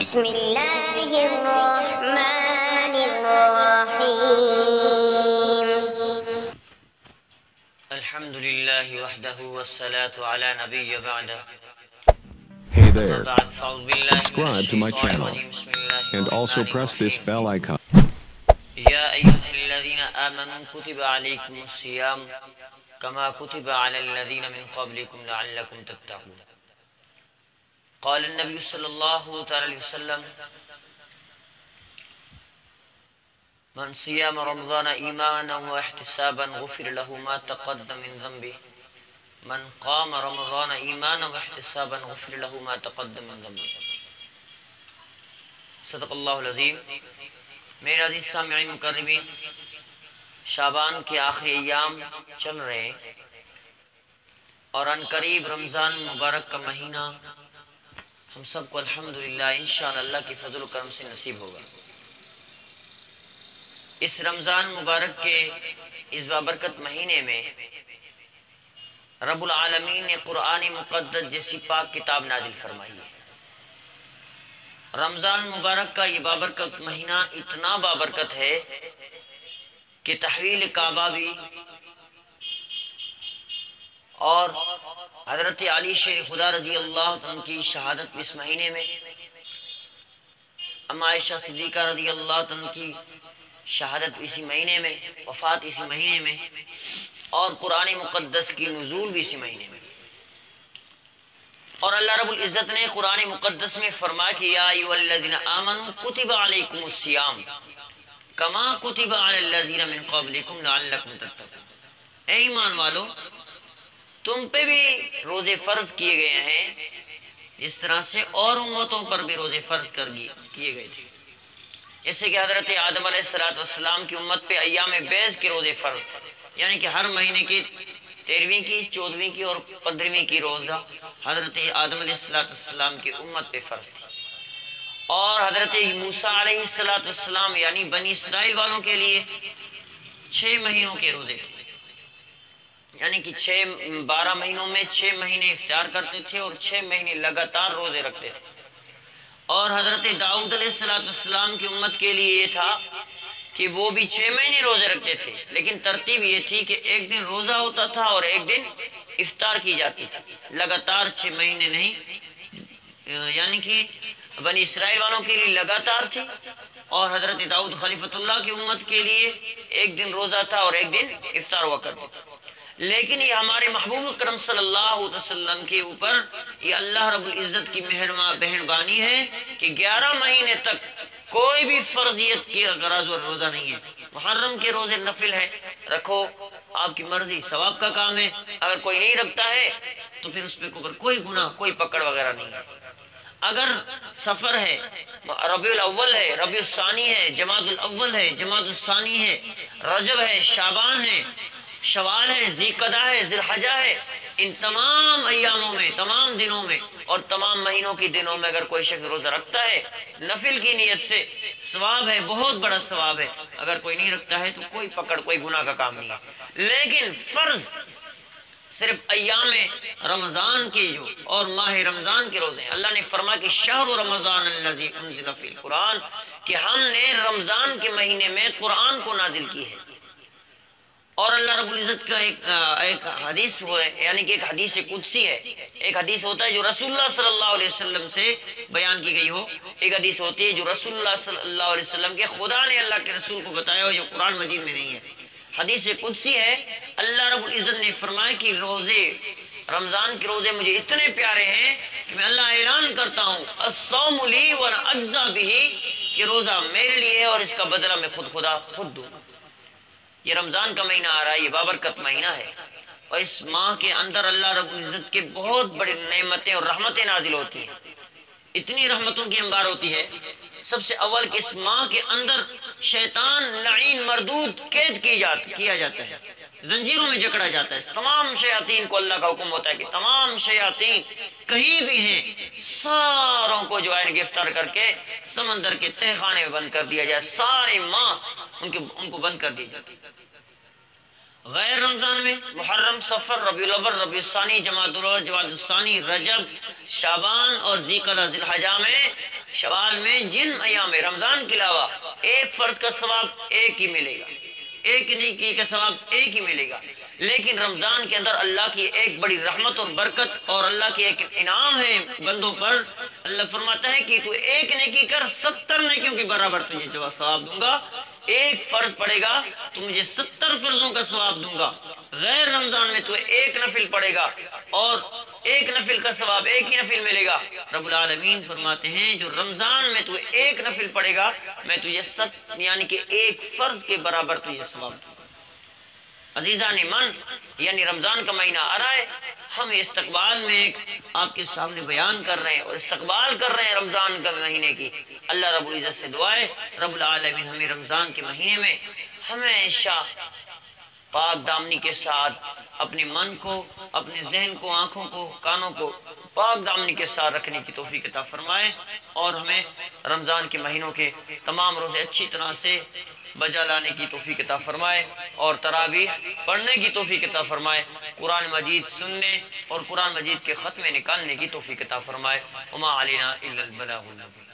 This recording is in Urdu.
بسم اللہ الرحمن الرحیم الحمد للہ وحدہ والصلاة علی نبی بعدہ Hey اما there, بعد فاعوذ باللہ من subscribe to my الشیطان channel الرجیم بسم اللہ and also الرحمن press this الرحیم bell icon. یا ایہا الذین آمنوا کتب علیکم الصیام کما کتب علی الذین من قبلکم لعلکم تتقون قال النبی صلی اللہ علیہ وسلم من صیام رمضان ایمانا واحتسابا غفر له ما تقدم من ذنبه من قام رمضان ایمانا واحتسابا غفر له ما تقدم من ذنبه صدق اللہ العظیم۔ میرے عزیز سامعین مکرمین، شعبان کے آخری ایام چل رہے ہیں اور ان قریب رمضان مبارک کا مہینہ ہم سب کو الحمدللہ انشاءاللہ اللہ کی فضل و کرم سے نصیب ہوگا۔ اس رمضان مبارک کے اس بابرکت مہینے میں رب العالمین نے قرآن مقدس جیسی پاک کتاب نازل فرمائی ہے۔ رمضان مبارک کا یہ بابرکت مہینہ اتنا بابرکت ہے کہ تحویل کعبہ بھی اور حضرت علی شیر خدا رضی اللہ عنہ کی شہادت اس مہینے میں، اما عائشہ صدیقہ رضی اللہ عنہ کی شہادت اسی مہینے میں، وفات اسی مہینے میں، اور قرآن مقدس کی نزول بھی اسی مہینے میں۔ اور اللہ رب العزت نے قرآن مقدس میں فرمایا کہ یا ایھا الذین آمنوا کتب علیکم الصیام کما کتب علی الذین من قبلکم لعلکم تتقون۔ اے ایمان والو، تم پہ بھی روزے فرض کیے گئے ہیں اس طرح سے اور امتوں پر بھی روزے فرض کیے گئے تھے، جیسے کہ حضرت آدم علیہ السلام کی امت پہ ایام بیض کے روزے فرض تھے، یعنی کہ ہر مہینے کی 13ویں کی، 14ویں کی اور 15ویں کی روزہ حضرت آدم علیہ السلام کی امت پہ فرض تھی۔ اور حضرت موسیٰ علیہ السلام یعنی بنی اسرائیل والوں کے لیے 6 مہینوں کے روزے تھے، یعنی کہ 12 مہینوں میں 6 مہینے افطار کرتے تھے اور 6 مہینے لگاتار روزے رکھتے تھے۔ اور حضرت داؤد علیہ السلام کی امت کے لیے یہ تھا کہ وہ بھی 6 مہینے روزے رکھتے تھے، لیکن ترتیب یہ تھی کہ ایک دن روزہ ہوتا تھا اور ایک دن افطار کی جاتی تھی، لگاتار 6 مہینے نہیں، یعنی کہ بنی اسرائیل والوں کے لیے لگاتار تھی، اور حضرت داؤد خلیفۃ اللہ کی امت کے لیے ایک دن روزہ تھا اور ایک دن افطار ہوا کرتا تھا۔ لیکن یہ ہمارے محبوب اکرم صلی اللہ علیہ وسلم کے اوپر یہ اللہ رب العزت کی مہربانی ہے کہ 11 مہینے تک کوئی بھی فرضیت کی غرض و روزہ نہیں ہے۔ محرم کے روزے نفل ہے، رکھو، آپ کی مرضی، ثواب کا کام ہے۔ اگر کوئی نہیں رکھتا ہے تو پھر اس پہ کوئی گناہ، کوئی پکڑ وغیرہ نہیں ہے۔ اگر سفر ہے، ربیع الاول ہے، ربیع الثانی ہے، جمادی الاول ہے، جمادی الثانی ہے، رجب ہے، شعبان ہے، شوال ہے، ذی القعدہ ہے، ذی الحجہ ہے، ان تمام ایاموں میں، تمام دنوں میں اور تمام مہینوں کی دنوں میں اگر کوئی شخص روزہ رکھتا ہے نفل کی نیت سے، ثواب ہے، بہت بڑا ثواب ہے۔ اگر کوئی نہیں رکھتا ہے تو کوئی پکڑ، کوئی گناہ کا کام نہیں ہے۔ لیکن فرض صرف ایام رمضان کے جو اور ماہ رمضان کے روزے ہیں۔ اللہ نے فرمایا کہ شہر رمضان الذی انزل فیہ القرآن، کہ ہم نے رمضان کے مہینے میں قرآن کو نازل کی ہے۔ اور اللہ رب العزت کا ایک حدیث ہے، یعنی کہ ایک حدیث قدسی ہے۔ ایک حدیث ہوتا ہے جو رسول اللہ صلی اللہ علیہ وسلم سے بیان کی گئی ہو، ایک حدیث ہوتی ہے جو رسول اللہ صلی اللہ علیہ وسلم کے خدا نے اللہ کے رسول کو بتایا ہو، جو قرآن مجید میں نہیں ہے۔ حدیث قدسی ہے، اللہ رب العزت نے فرمایا کہ رمضان کے روزے مجھے اتنے پیارے ہیں کہ میں اللہ اعلان کرتا ہوں الصوم لی وانا اجزا بہ، کہ روزہ میرے لیے ہے اور اس کا بدلہ میں خدا دوں گا۔ یہ رمضان کا مہینہ آ رہا ہے، یہ بابرکت مہینہ ہے، اور اس ماہ کے اندر اللہ رب العزت کے بہت بڑی نعمتیں اور رحمتیں نازل ہوتی ہیں، اتنی رحمتوں کی انبار ہوتی ہے۔ سب سے اول کہ اس ماہ کے اندر شیطان لعین مردود قید کیا جاتا ہے، زنجیروں میں جکڑا جاتا ہے۔ تمام شیاطین کو اللہ کا حکم ہوتا ہے کہ تمام شیاطین کہیں بھی ہیں ساروں کو جو ہے گرفتار کر کے سمندر کے تہہ خانے میں بند کر دیا جائے، سارے ماہ ان کو بند کر دی جاتی۔ غیر رمضان میں محرم، صفر، ربیع الاول، ربیع الثانی، جمادی الاول، جمادی الثانی، رجب، شعبان اور ذی القعدہ، ذی الحجہ میں شوال میں جن ایام میں رمضان کے علاوہ ایک فرض کا ثواب ایک ہی ملے گا، ایک نیکی کا ثواب ایک ہی ملے گا، لیکن رمضان کے اندر اللہ کی ایک بڑی رحمت اور برکت اور اللہ کی ایک انعام ہے بندوں پر۔ اللہ فرماتا ہے کہ تو ایک نیکی کر 70 نیکیوں کے برابر تجھے ثواب دوں گا، ایک فرض پڑے گا تو مجھے 70 فرضوں کا ثواب دوں گا، غیر رمضان میں تو ایک نفل پڑے گا اور ایک نفل کا ثواب ایک ہی نفل ملے گا۔ رب العالمین فرماتے ہیں جو رمضان میں تو ایک نفل پڑے گا میں تجھے یعنی کہ ایک فرض کے برابر تجھے ثواب دوں گا۔ عزیزان من، یعنی رمضان کا مہینہ آ رہا ہے، ہم استقبال میں آپ کے سامنے بیان کر رہے ہیں اور استقبال کر رہے ہیں رمضان کا مہینے کی۔ اللہ رب العزت سے دعا ہے رب العالمین ہمیں رمضان کے مہینے میں ہمیشہ پاک دامنی کے ساتھ اپنے من کو، اپنے ذہن کو، آنکھوں کو، کانوں کو پاک دامنی کے ساتھ رکھنے کی توفیق عطا فرمائے اور ہمیں رمضان کے مہینوں کے تمام روزے اچھی طرح سے بجا لانے کی توفیق عطا فرمائے اور تراویح پڑھنے کی توفیق عطا فرمائے، قرآن مجید سننے اور قرآن مجید کے ختم نکالنے کی توفیق عطا فرمائے۔ وما علینا الا البلاغ المبین۔